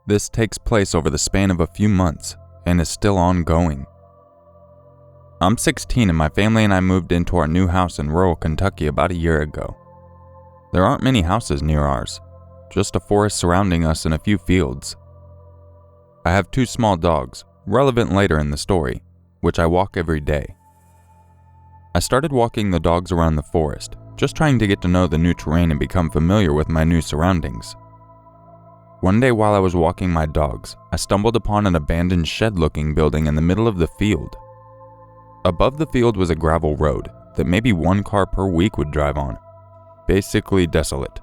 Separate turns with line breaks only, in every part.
This takes place over the span of a few months and is still ongoing. I'm 16 and my family and I moved into our new house in rural Kentucky about a year ago. There aren't many houses near ours, just a forest surrounding us and a few fields. I have 2 small dogs, relevant later in the story, which I walk every day. I started walking the dogs around the forest, just trying to get to know the new terrain and become familiar with my new surroundings. One day while I was walking my dogs, I stumbled upon an abandoned shed-looking building in the middle of the field. Above the field was a gravel road that maybe 1 car per week would drive on, basically desolate.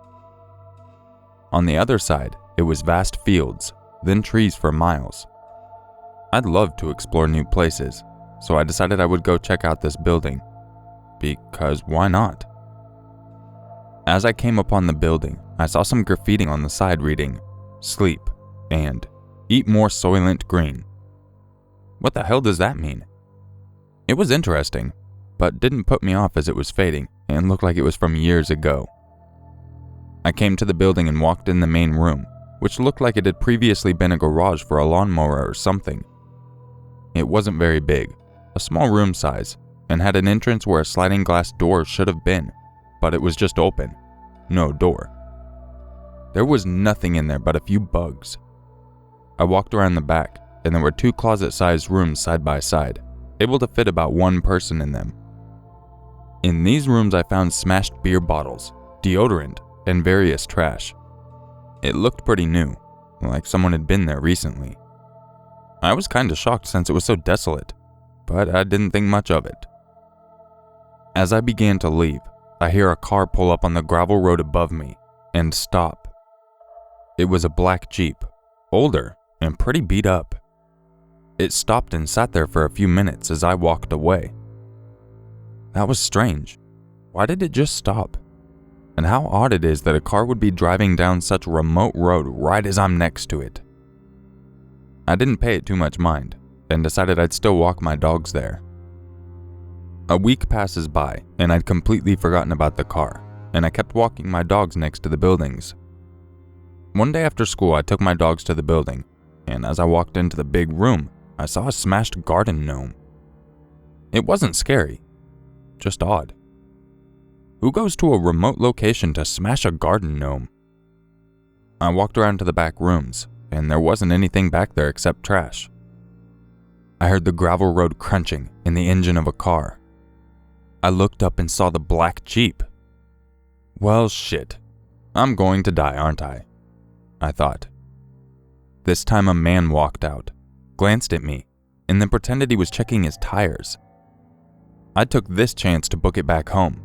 On the other side, it was vast fields, then trees for miles. I'd love to explore new places, so I decided I would go check out this building, because why not? As I came upon the building, I saw some graffiti on the side reading, "Sleep," and "Eat more Soylent Green." What the hell does that mean? It was interesting, but didn't put me off as it was fading and looked like it was from years ago. I came to the building and walked in the main room, which looked like it had previously been a garage for a lawnmower or something. It wasn't very big, a small room size, and had an entrance where a sliding glass door should have been, but it was just open, no door. There was nothing in there but a few bugs. I walked around the back, and there were 2 closet-sized rooms side by side, able to fit about 1 person in them. In these rooms I found smashed beer bottles, deodorant, and various trash. It looked pretty new, like someone had been there recently. I was kinda shocked since it was so desolate, but I didn't think much of it. As I began to leave, I hear a car pull up on the gravel road above me and stop. It was a black Jeep, older and pretty beat up. It stopped and sat there for a few minutes as I walked away. That was strange. Why did it just stop? And how odd it is that a car would be driving down such a remote road right as I'm next to it. I didn't pay it too much mind and decided I'd still walk my dogs there. A week passes by and I'd completely forgotten about the car, and I kept walking my dogs next to the buildings. One day after school, I took my dogs to the building, and as I walked into the big room, I saw a smashed garden gnome. It wasn't scary, just odd. Who goes to a remote location to smash a garden gnome? I walked around to the back rooms, and there wasn't anything back there except trash. I heard the gravel road crunching in the engine of a car. I looked up and saw the black Jeep. Well, shit. I'm going to die, aren't I? I thought. This time a man walked out, glanced at me, and then pretended he was checking his tires. I took this chance to book it back home.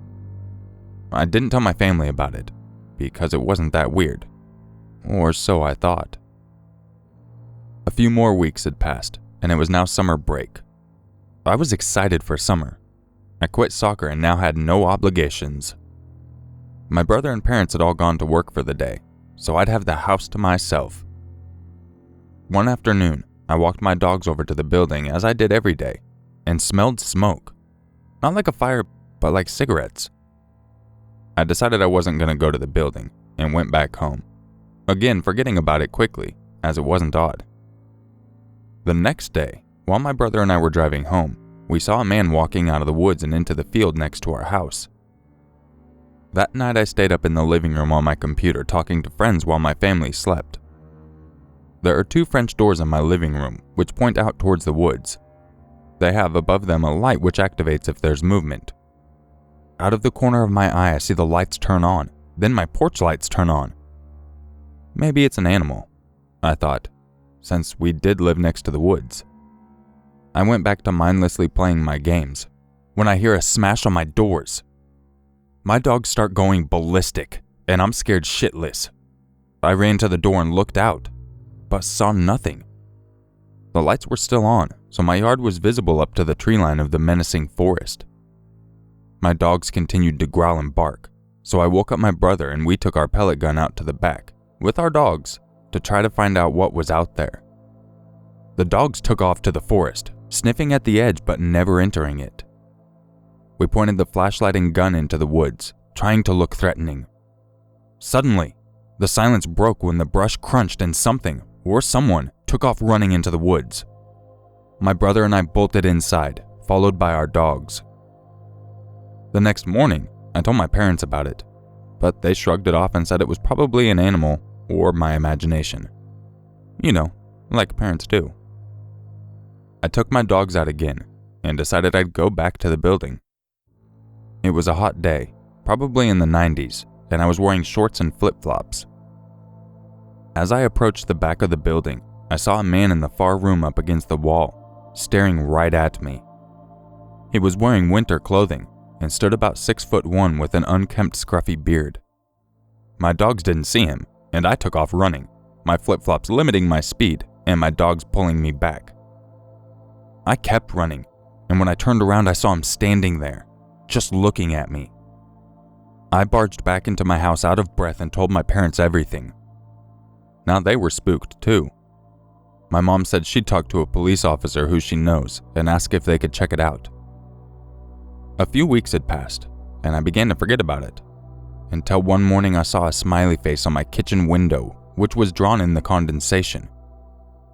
I didn't tell my family about it, because it wasn't that weird. Or so I thought. A few more weeks had passed, and it was now summer break. I was excited for summer. I quit soccer and now had no obligations. My brother and parents had all gone to work for the day, so I'd have the house to myself. One afternoon, I walked my dogs over to the building as I did every day, and smelled smoke. Not like a fire, but like cigarettes. I decided I wasn't going to go to the building, and went back home. Again, forgetting about it quickly, as it wasn't odd. The next day, while my brother and I were driving home, we saw a man walking out of the woods and into the field next to our house. That night I stayed up in the living room on my computer talking to friends while my family slept. There are 2 French doors in my living room which point out towards the woods. They have above them a light which activates if there's movement. Out of the corner of my eye I see the lights turn on, then my porch lights turn on. Maybe it's an animal, I thought, since we did live next to the woods. I went back to mindlessly playing my games, when I hear a smash on my doors. My dogs start going ballistic, and I'm scared shitless. I ran to the door and looked out, but saw nothing. The lights were still on, so my yard was visible up to the tree line of the menacing forest. My dogs continued to growl and bark, so I woke up my brother and we took our pellet gun out to the back, with our dogs, to try to find out what was out there. The dogs took off to the forest, sniffing at the edge but never entering it. We pointed the flashlight and gun into the woods, trying to look threatening. Suddenly, the silence broke when the brush crunched and something, or someone took off running into the woods. My brother and I bolted inside, followed by our dogs. The next morning, I told my parents about it, but they shrugged it off and said it was probably an animal or my imagination. You know, like parents do. I took my dogs out again and decided I'd go back to the building. It was a hot day, probably in the 90s, and I was wearing shorts and flip-flops. As I approached the back of the building, I saw a man in the far room up against the wall, staring right at me. He was wearing winter clothing and stood about 6'1" with an unkempt scruffy beard. My dogs didn't see him, and I took off running, my flip-flops limiting my speed and my dogs pulling me back. I kept running, and when I turned around I saw him standing there, just looking at me. I barged back into my house out of breath and told my parents everything. Now they were spooked too. My mom said she'd talk to a police officer who she knows and ask if they could check it out. A few weeks had passed, and I began to forget about it, until one morning I saw a smiley face on my kitchen window, which was drawn in the condensation.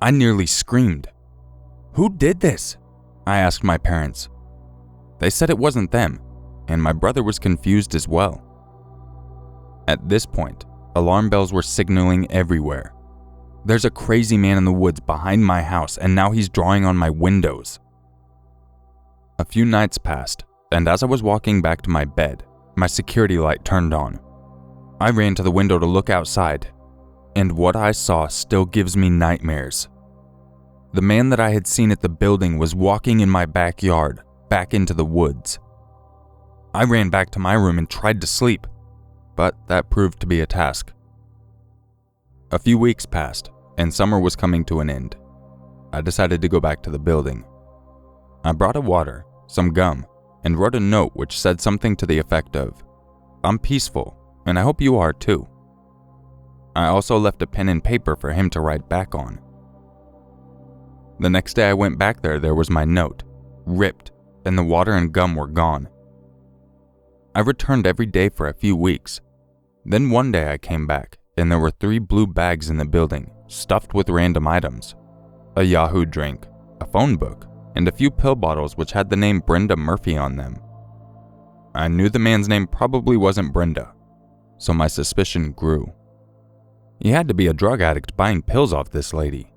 I nearly screamed. "Who did this?" I asked my parents. They said it wasn't them, and my brother was confused as well. At this point, alarm bells were signaling everywhere. There's a crazy man in the woods behind my house, and now he's drawing on my windows. A few nights passed, and as I was walking back to my bed, my security light turned on. I ran to the window to look outside, and what I saw still gives me nightmares. The man that I had seen at the building was walking in my backyard, back into the woods. I ran back to my room and tried to sleep, but that proved to be a task. A few weeks passed, and summer was coming to an end. I decided to go back to the building. I brought a water, some gum, and wrote a note which said something to the effect of, "I'm peaceful, and I hope you are too." I also left a pen and paper for him to write back on. The next day I went back there was my note, ripped, and the water and gum were gone. I returned every day for a few weeks. Then one day I came back, and there were 3 blue bags in the building, stuffed with random items. A Yahoo drink, a phone book, and a few pill bottles which had the name Brenda Murphy on them. I knew the man's name probably wasn't Brenda, so my suspicion grew. He had to be a drug addict buying pills off this lady.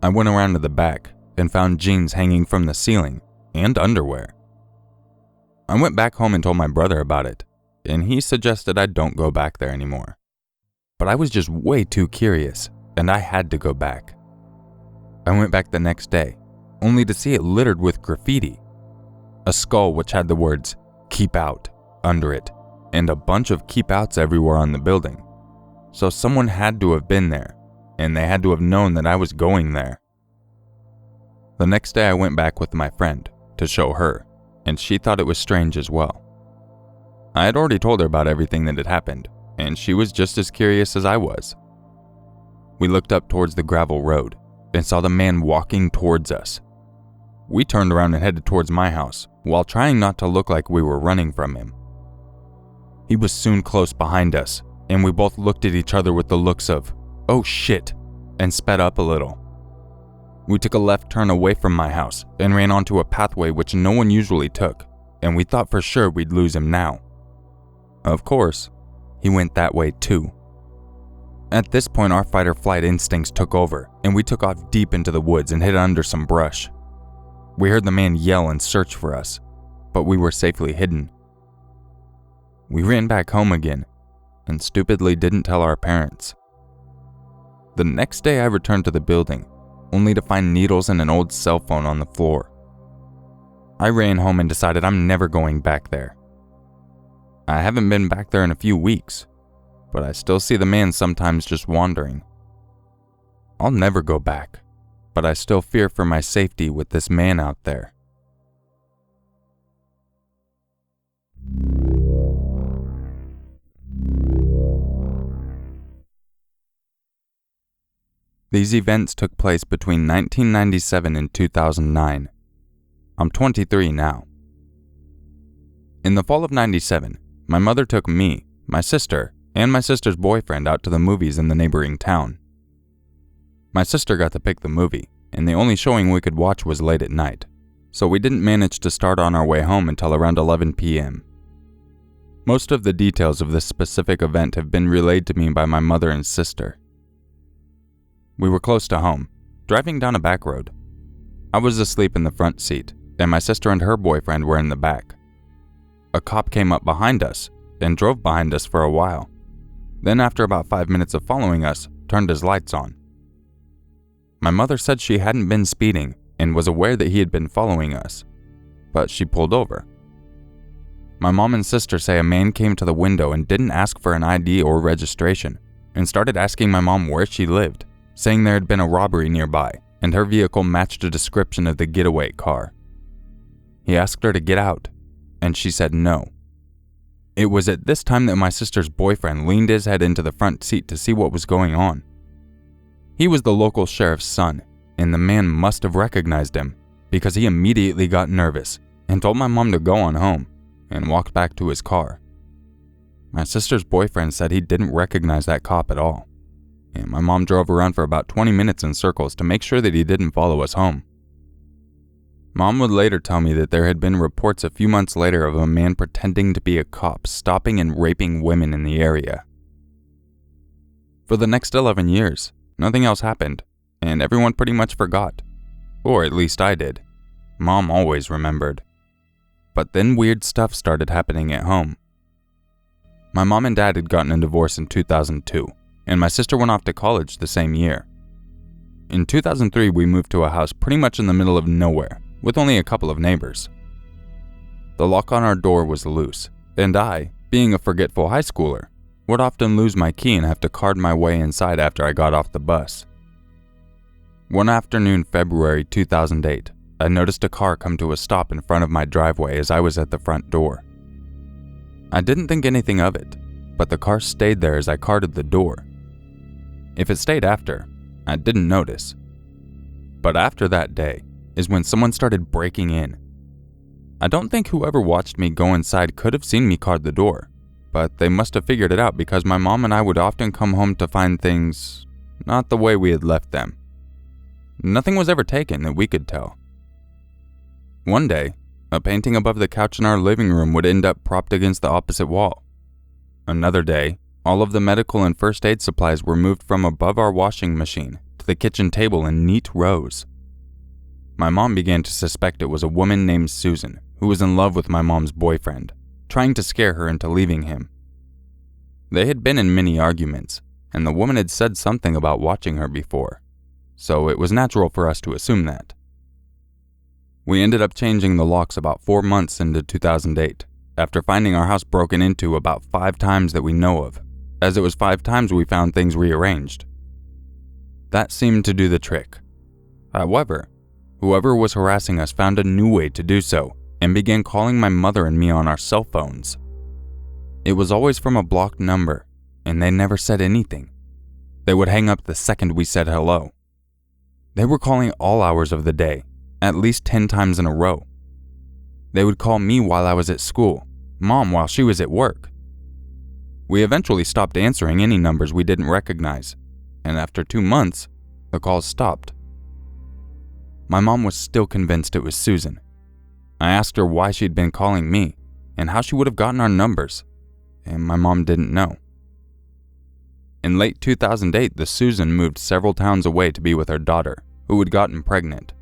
I went around to the back and found jeans hanging from the ceiling and underwear. I went back home and told my brother about it, and he suggested I don't go back there anymore. But I was just way too curious, and I had to go back. I went back the next day, only to see it littered with graffiti. A skull which had the words, "Keep Out," under it, and a bunch of keep outs everywhere on the building. So someone had to have been there, and they had to have known that I was going there. The next day I went back with my friend to show her, and she thought it was strange as well. I had already told her about everything that had happened, and she was just as curious as I was. We looked up towards the gravel road and saw the man walking towards us. We turned around and headed towards my house, while trying not to look like we were running from him. He was soon close behind us, and we both looked at each other with the looks of, "Oh shit," and sped up a little. We took a left turn away from my house and ran onto a pathway which no one usually took, and we thought for sure we'd lose him now. Of course, he went that way too. At this point, our fight-or-flight instincts took over, and we took off deep into the woods and hid under some brush. We heard the man yell and search for us, but we were safely hidden. We ran back home again, and stupidly didn't tell our parents. The next day I returned to the building, only to find needles and an old cell phone on the floor. I ran home and decided I'm never going back there. I haven't been back there in a few weeks, but I still see the man sometimes just wandering. I'll never go back, but I still fear for my safety with this man out there. These events took place between 1997 and 2009. I'm 23 now. In the fall of '97, my mother took me, my sister, and my sister's boyfriend out to the movies in the neighboring town. My sister got to pick the movie, and the only showing we could watch was late at night, so we didn't manage to start on our way home until around 11 p.m. Most of the details of this specific event have been relayed to me by my mother and sister. We were close to home, driving down a back road. I was asleep in the front seat, and my sister and her boyfriend were in the back. A cop came up behind us and drove behind us for a while. Then, after about 5 minutes of following us, turned his lights on. My mother said she hadn't been speeding and was aware that he had been following us, but she pulled over. My mom and sister say a man came to the window and didn't ask for an ID or registration and started asking my mom where she lived, saying there had been a robbery nearby and her vehicle matched a description of the getaway car. He asked her to get out, and she said no. It was at this time that my sister's boyfriend leaned his head into the front seat to see what was going on. He was the local sheriff's son, and the man must have recognized him because he immediately got nervous and told my mom to go on home and walked back to his car. My sister's boyfriend said he didn't recognize that cop at all, and my mom drove around for about 20 minutes in circles to make sure that he didn't follow us home. Mom would later tell me that there had been reports a few months later of a man pretending to be a cop stopping and raping women in the area. For the next 11 years, nothing else happened, and everyone pretty much forgot. Or at least I did. Mom always remembered. But then weird stuff started happening at home. My mom and dad had gotten a divorce in 2002, and my sister went off to college the same year. In 2003, we moved to a house pretty much in the middle of nowhere, with only a couple of neighbors. The lock on our door was loose, and I, being a forgetful high schooler, would often lose my key and have to card my way inside after I got off the bus. One afternoon, February 2008, I noticed a car come to a stop in front of my driveway as I was at the front door. I didn't think anything of it, but the car stayed there as I carded the door. If it stayed after, I didn't notice. But after that day is when someone started breaking in. I don't think whoever watched me go inside could have seen me card the door, but they must have figured it out because my mom and I would often come home to find things not the way we had left them. Nothing was ever taken that we could tell. One day, a painting above the couch in our living room would end up propped against the opposite wall. Another day, all of the medical and first aid supplies were moved from above our washing machine to the kitchen table in neat rows. My mom began to suspect it was a woman named Susan who was in love with my mom's boyfriend, trying to scare her into leaving him. They had been in many arguments, and the woman had said something about watching her before, so it was natural for us to assume that. We ended up changing the locks about 4 months into 2008, after finding our house broken into about 5 times that we know of, as it was 5 times we found things rearranged. That seemed to do the trick. However, whoever was harassing us found a new way to do so and began calling my mother and me on our cell phones. It was always from a blocked number, and they never said anything. They would hang up the second we said hello. They were calling all hours of the day, at least 10 times in a row. They would call me while I was at school, Mom while she was at work. We eventually stopped answering any numbers we didn't recognize, and after 2 months, the calls stopped. My mom was still convinced it was Susan. I asked her why she'd been calling me and how she would have gotten our numbers, and my mom didn't know. In late 2008, the Susan moved several towns away to be with her daughter, who had gotten pregnant.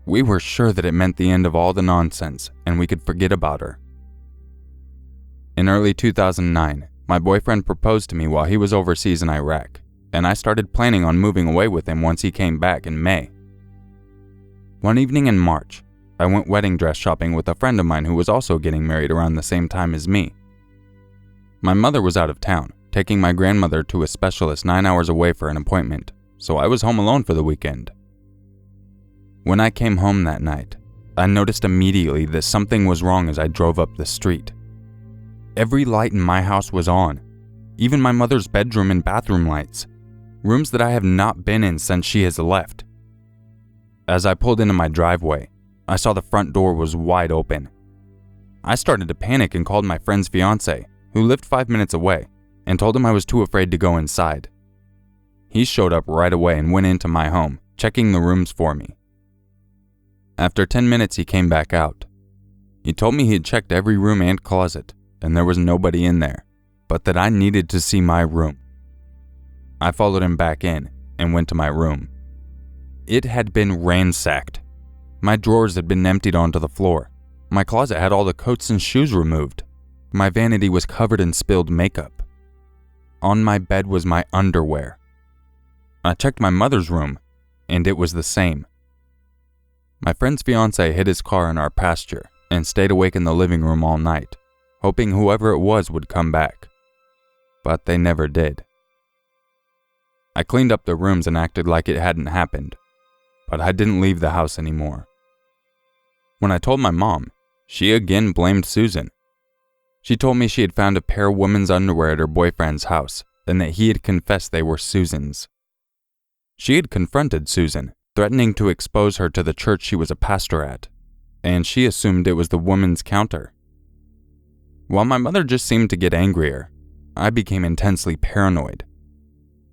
We were sure that it meant the end of all the nonsense and we could forget about her. In early 2009, my boyfriend proposed to me while he was overseas in Iraq, and I started planning on moving away with him once he came back in May. One evening in March, I went wedding dress shopping with a friend of mine who was also getting married around the same time as me. My mother was out of town, taking my grandmother to a specialist 9 hours away for an appointment, so I was home alone for the weekend. When I came home that night, I noticed immediately that something was wrong as I drove up the street. Every light in my house was on, even my mother's bedroom and bathroom lights, rooms that I have not been in since she has left. As I pulled into my driveway, I saw the front door was wide open. I started to panic and called my friend's fiance, who lived 5 minutes away, and told him I was too afraid to go inside. He showed up right away and went into my home, checking the rooms for me. After 10 minutes, he came back out. He told me he had checked every room and closet, and there was nobody in there, but that I needed to see my room. I followed him back in and went to my room. It had been ransacked. My drawers had been emptied onto the floor. My closet had all the coats and shoes removed. My vanity was covered in spilled makeup. On my bed was my underwear. I checked my mother's room, and it was the same. My friend's fiancé hid his car in our pasture and stayed awake in the living room all night, hoping whoever it was would come back. But they never did. I cleaned up the rooms and acted like it hadn't happened, but I didn't leave the house anymore. When I told my mom, she again blamed Susan. She told me she had found a pair of women's underwear at her boyfriend's house and that he had confessed they were Susan's. She had confronted Susan, threatening to expose her to the church she was a pastor at, and she assumed it was the woman's counter. While my mother just seemed to get angrier, I became intensely paranoid.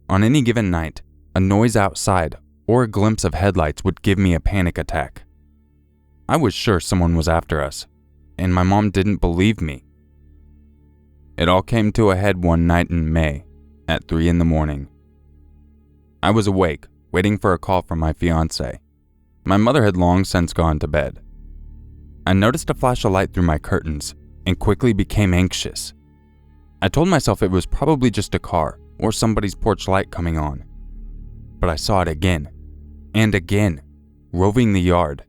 On any given night, a noise outside or a glimpse of headlights would give me a panic attack. I was sure someone was after us, and my mom didn't believe me. It all came to a head one night in May, at 3 a.m. I was awake, waiting for a call from my fiancé. My mother had long since gone to bed. I noticed a flash of light through my curtains and quickly became anxious. I told myself it was probably just a car or somebody's porch light coming on. But I saw it again, and again, roving the yard.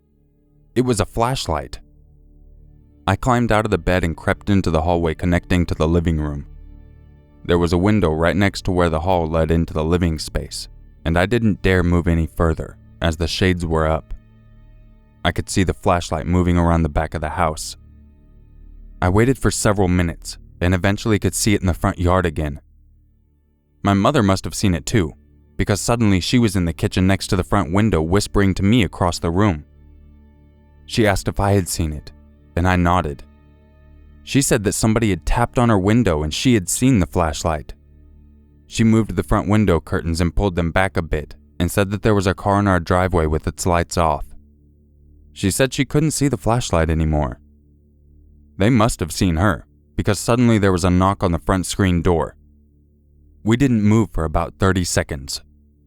It was a flashlight. I climbed out of the bed and crept into the hallway connecting to the living room. There was a window right next to where the hall led into the living space, and I didn't dare move any further as the shades were up. I could see the flashlight moving around the back of the house. I waited for several minutes and eventually could see it in the front yard again. My mother must have seen it too, because suddenly she was in the kitchen next to the front window whispering to me across the room. She asked if I had seen it, and I nodded. She said that somebody had tapped on her window and she had seen the flashlight. She moved the front window curtains and pulled them back a bit and said that there was a car in our driveway with its lights off. She said she couldn't see the flashlight anymore. They must have seen her, because suddenly there was a knock on the front screen door. We didn't move for about 30 seconds,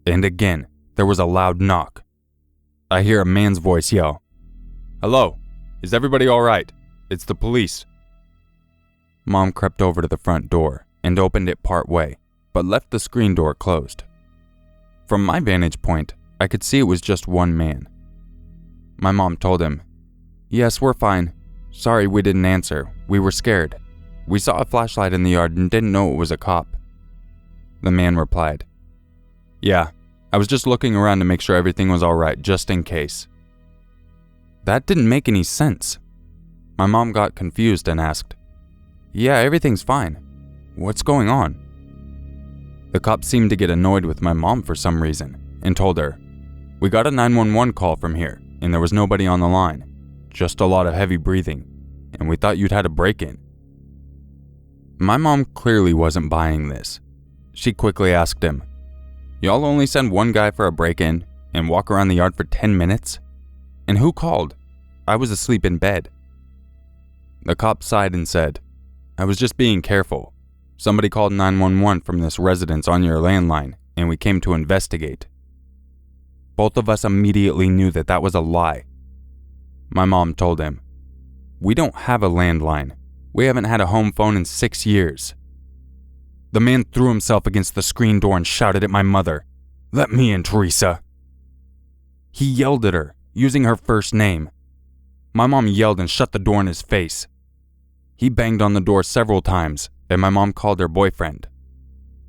and again, there was a loud knock. I hear a man's voice yell, "Hello, is everybody all right? It's the police." Mom crept over to the front door and opened it part way, but left the screen door closed. From my vantage point, I could see it was just one man. My mom told him, "Yes, we're fine. Sorry we didn't answer. We were scared. We saw a flashlight in the yard and didn't know it was a cop." The man replied, "Yeah, I was just looking around to make sure everything was all right, just in case." That didn't make any sense. My mom got confused and asked, "Yeah, everything's fine. What's going on?" The cop seemed to get annoyed with my mom for some reason and told her, "We got a 911 call from here and there was nobody on the line, just a lot of heavy breathing, and we thought you'd had a break-in." My mom clearly wasn't buying this. She quickly asked him, "Y'all only send one guy for a break-in and walk around the yard for 10 minutes? And who called? I was asleep in bed." The cop sighed and said, "I was just being careful. Somebody called 911 from this residence on your landline, and we came to investigate." Both of us immediately knew that that was a lie. My mom told him, "We don't have a landline. We haven't had a home phone in 6 years." The man threw himself against the screen door and shouted at my mother, "Let me in, Teresa." He yelled at her, using her first name. My mom yelled and shut the door in his face. He banged on the door several times, and my mom called her boyfriend.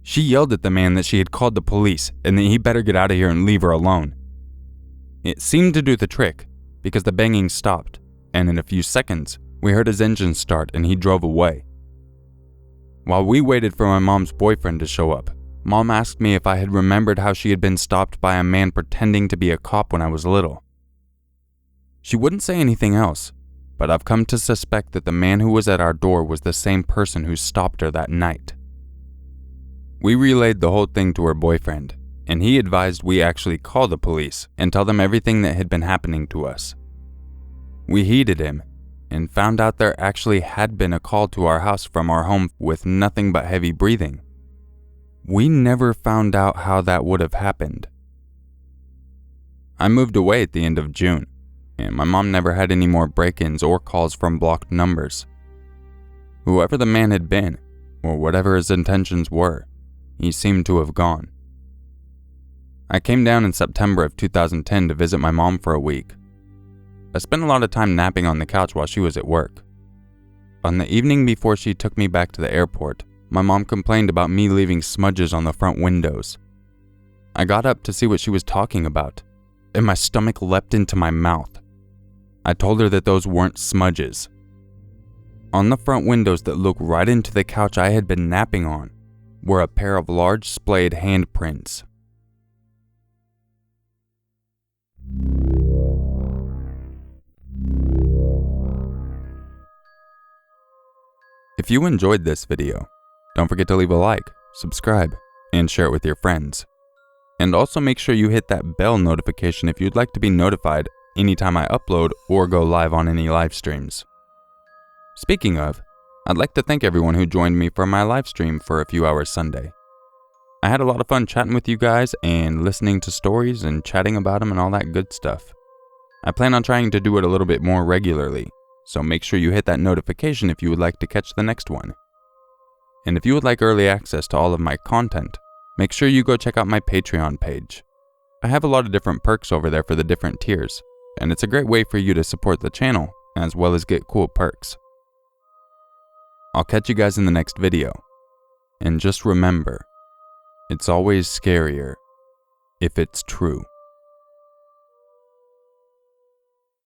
She yelled at the man that she had called the police and that he better get out of here and leave her alone. It seemed to do the trick, because the banging stopped, and in a few seconds, we heard his engine start and he drove away. While we waited for my mom's boyfriend to show up, Mom asked me if I had remembered how she had been stopped by a man pretending to be a cop when I was little. She wouldn't say anything else, but I've come to suspect that the man who was at our door was the same person who stopped her that night. We relayed the whole thing to her boyfriend, and he advised we actually call the police and tell them everything that had been happening to us. We heeded him and found out there actually had been a call to our house from our home with nothing but heavy breathing. We never found out how that would have happened. I moved away at the end of June, and my mom never had any more break-ins or calls from blocked numbers. Whoever the man had been, or whatever his intentions were, he seemed to have gone. I came down in September of 2010 to visit my mom for a week. I spent a lot of time napping on the couch while she was at work. On the evening before she took me back to the airport, my mom complained about me leaving smudges on the front windows. I got up to see what she was talking about, and my stomach leapt into my mouth. I told her that those weren't smudges. On the front windows that look right into the couch I had been napping on were a pair of large splayed handprints. If you enjoyed this video, don't forget to leave a like, subscribe, and share it with your friends. And also make sure you hit that bell notification if you'd like to be notified anytime I upload or go live on any live streams. Speaking of, I'd like to thank everyone who joined me for my live stream for a few hours Sunday. I had a lot of fun chatting with you guys and listening to stories and chatting about them and all that good stuff. I plan on trying to do it a little bit more regularly, so make sure you hit that notification if you would like to catch the next one. And if you would like early access to all of my content, make sure you go check out my Patreon page. I have a lot of different perks over there for the different tiers, and it's a great way for you to support the channel as well as get cool perks. I'll catch you guys in the next video. And just remember, it's always scarier if it's true.